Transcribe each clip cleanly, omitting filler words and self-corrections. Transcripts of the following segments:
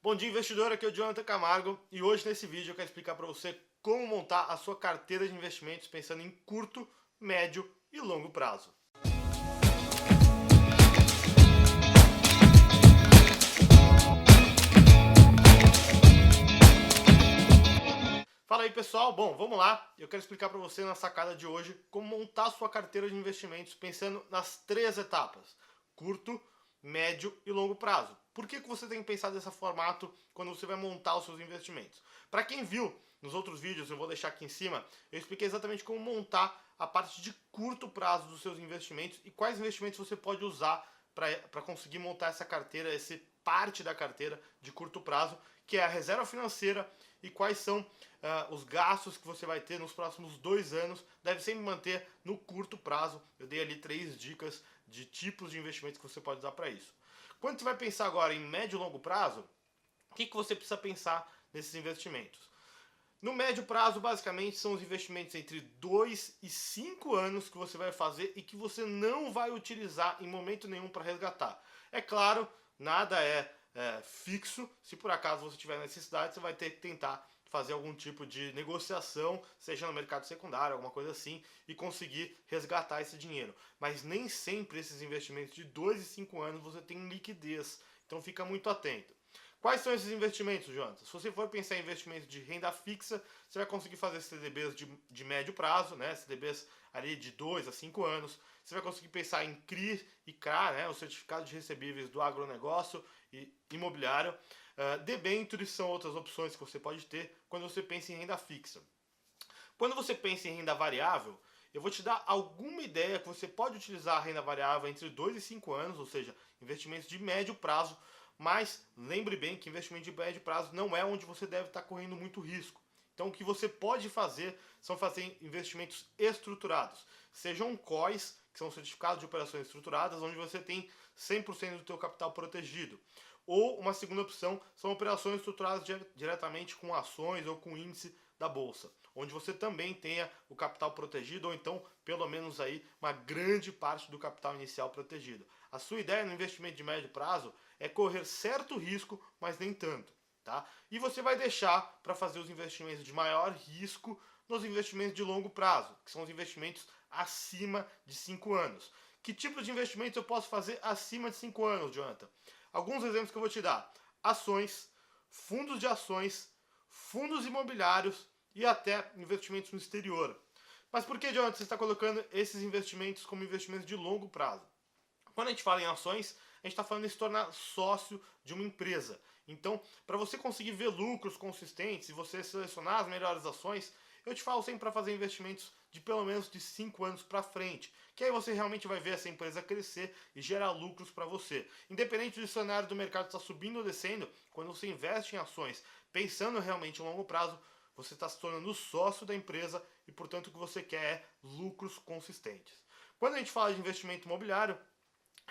Bom dia, investidor. Aqui é o Jonathan Camargo e hoje nesse vídeo eu quero explicar para você como montar a sua carteira de investimentos pensando em curto, médio e longo prazo. Fala aí, pessoal. Bom, vamos lá. Eu quero explicar para você na sacada de hoje como montar a sua carteira de investimentos pensando nas três etapas: curto, médio e longo prazo. Por que você tem que pensar desse formato quando você vai montar os seus investimentos? Para quem viu nos outros vídeos, eu vou deixar aqui em cima, eu expliquei exatamente como montar a parte de curto prazo dos seus investimentos e quais investimentos você pode usar para conseguir montar essa carteira, essa parte da carteira de curto prazo, que é a reserva financeira, e quais são os gastos que você vai ter nos próximos 2 anos. Deve sempre manter no curto prazo. Eu dei ali 3 dicas de tipos de investimentos que você pode usar para isso. Quando você vai pensar agora em médio e longo prazo, o que você precisa pensar nesses investimentos? No médio prazo, basicamente, são os investimentos entre 2 e 5 anos que você vai fazer e que você não vai utilizar em momento nenhum para resgatar. É claro, nada é fixo. Se por acaso você tiver necessidade, você vai ter que tentar fazer algum tipo de negociação, seja no mercado secundário, alguma coisa assim, e conseguir resgatar esse dinheiro. Mas nem sempre esses investimentos de 2 e 5 anos você tem liquidez. Então fica muito atento. Quais são esses investimentos, Jonathan? Se você for pensar em investimentos de renda fixa, você vai conseguir fazer CDBs de médio prazo, né? CDBs ali de 2 a 5 anos. Você vai conseguir pensar em CRI e CRA, né? Os certificados de recebíveis do agronegócio e imobiliário. Debentures são outras opções que você pode ter quando você pensa em renda fixa. Quando você pensa em renda variável, eu vou te dar alguma ideia que você pode utilizar a renda variável entre 2 e 5 anos, ou seja, investimentos de médio prazo, mas lembre bem que investimento de médio prazo não é onde você deve estar correndo muito risco. Então o que você pode fazer são fazer investimentos estruturados. Sejam COIs, que são certificados de operações estruturadas, onde você tem 100% do seu capital protegido. Ou uma segunda opção são operações estruturadas diretamente com ações ou com índice da bolsa, onde você também tenha o capital protegido ou então pelo menos aí uma grande parte do capital inicial protegido. A sua ideia no investimento de médio prazo é correr certo risco, mas nem tanto, tá? E você vai deixar para fazer os investimentos de maior risco nos investimentos de longo prazo, que são os investimentos acima de 5 anos. Que tipo de investimentos eu posso fazer acima de 5 anos, Jonathan? Alguns exemplos que eu vou te dar: ações, fundos de ações, fundos imobiliários e até investimentos no exterior. Mas por que, Jonathan, você está colocando esses investimentos como investimentos de longo prazo? Quando a gente fala em ações, a gente está falando em se tornar sócio de uma empresa. Então, para você conseguir ver lucros consistentes e você selecionar as melhores ações, eu te falo sempre para fazer investimentos de pelo menos de 5 anos para frente, que aí você realmente vai ver essa empresa crescer e gerar lucros para você. Independente do cenário do mercado estar subindo ou descendo, quando você investe em ações pensando realmente em longo prazo, você está se tornando sócio da empresa e, portanto, o que você quer é lucros consistentes. Quando a gente fala de investimento imobiliário,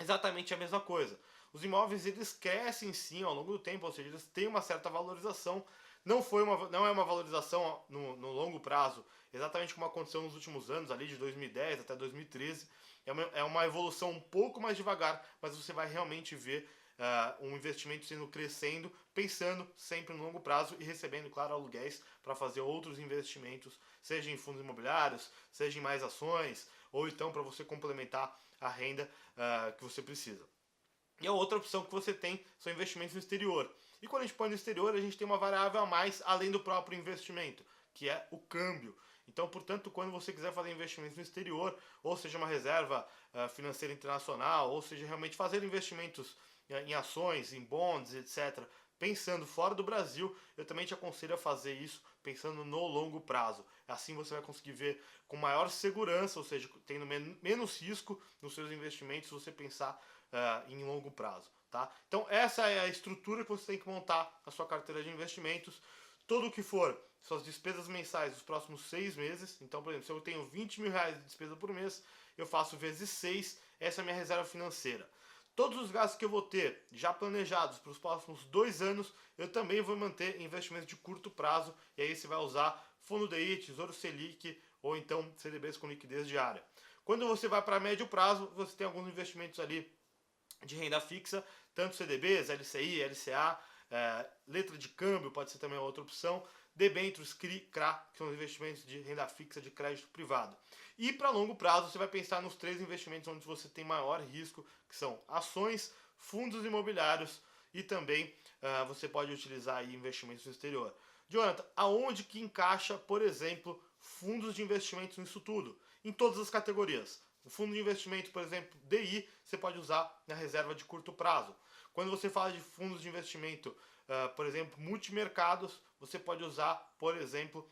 exatamente a mesma coisa. Os imóveis eles crescem sim ao longo do tempo, ou seja, eles têm uma certa valorização. Não é uma valorização no longo prazo, exatamente como aconteceu nos últimos anos, ali de 2010 até 2013. É uma evolução um pouco mais devagar, mas você vai realmente ver um investimento sendo crescendo, pensando sempre no longo prazo e recebendo, claro, aluguéis para fazer outros investimentos, seja em fundos imobiliários, seja em mais ações, ou então para você complementar a renda que você precisa. E a outra opção que você tem são investimentos no exterior. E quando a gente põe no exterior, a gente tem uma variável a mais além do próprio investimento, que é o câmbio. Então, portanto, quando você quiser fazer investimentos no exterior, ou seja, uma reserva financeira internacional, ou seja, realmente fazer investimentos em ações, em bonds, etc., pensando fora do Brasil, eu também te aconselho a fazer isso pensando no longo prazo. Assim você vai conseguir ver com maior segurança, ou seja, tendo menos risco nos seus investimentos se você pensar em longo prazo. Tá? Então essa é a estrutura que você tem que montar a sua carteira de investimentos. Tudo que for suas despesas mensais dos próximos 6 meses. Então, por exemplo, se eu tenho 20 mil reais de despesa por mês, eu faço vezes 6, essa é a minha reserva financeira. Todos os gastos que eu vou ter já planejados para os próximos 2 anos, eu também vou manter investimentos de curto prazo. E aí você vai usar fundo DI, Tesouro Selic ou então CDBs com liquidez diária. Quando você vai para médio prazo, você tem alguns investimentos ali de renda fixa, tanto CDBs, LCI, LCA, letra de câmbio pode ser também uma outra opção, debêntures, CRI, CRA, que são os investimentos de renda fixa de crédito privado. E para longo prazo você vai pensar nos 3 investimentos onde você tem maior risco, que são ações, fundos imobiliários e também você pode utilizar aí investimentos no exterior. Jonathan, aonde que encaixa, por exemplo, fundos de investimentos nisso tudo? Em todas as categorias. O fundo de investimento, por exemplo, DI, você pode usar na reserva de curto prazo. Quando você fala de fundos de investimento, por exemplo, multimercados, você pode usar, por exemplo,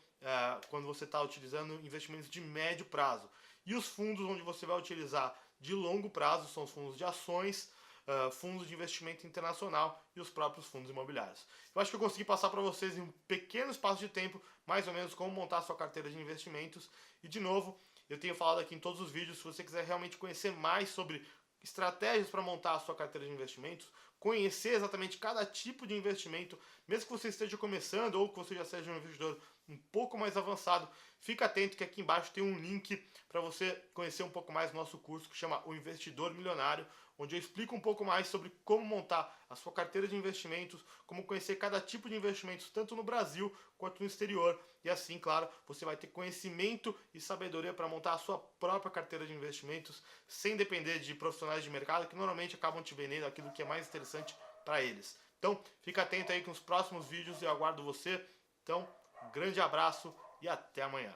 quando você está utilizando investimentos de médio prazo. E os fundos onde você vai utilizar de longo prazo são os fundos de ações, fundos de investimento internacional e os próprios fundos imobiliários. Eu acho que eu consegui passar para vocês em um pequeno espaço de tempo, mais ou menos como montar a sua carteira de investimentos. E de novo, eu tenho falado aqui em todos os vídeos, se você quiser realmente conhecer mais sobre estratégias para montar a sua carteira de investimentos, conhecer exatamente cada tipo de investimento, mesmo que você esteja começando ou que você já seja um investidor um pouco mais avançado, fica atento que aqui embaixo tem um link para você conhecer um pouco mais do nosso curso que chama O Investidor Milionário, onde eu explico um pouco mais sobre como montar a sua carteira de investimentos, como conhecer cada tipo de investimentos, tanto no Brasil quanto no exterior. E assim, claro, você vai ter conhecimento e sabedoria para montar a sua própria carteira de investimentos, sem depender de profissionais de mercado que normalmente acabam te vendendo aquilo que é mais interessante para eles. Então, fica atento aí com os próximos vídeos e eu aguardo você. Então, um grande abraço e até amanhã.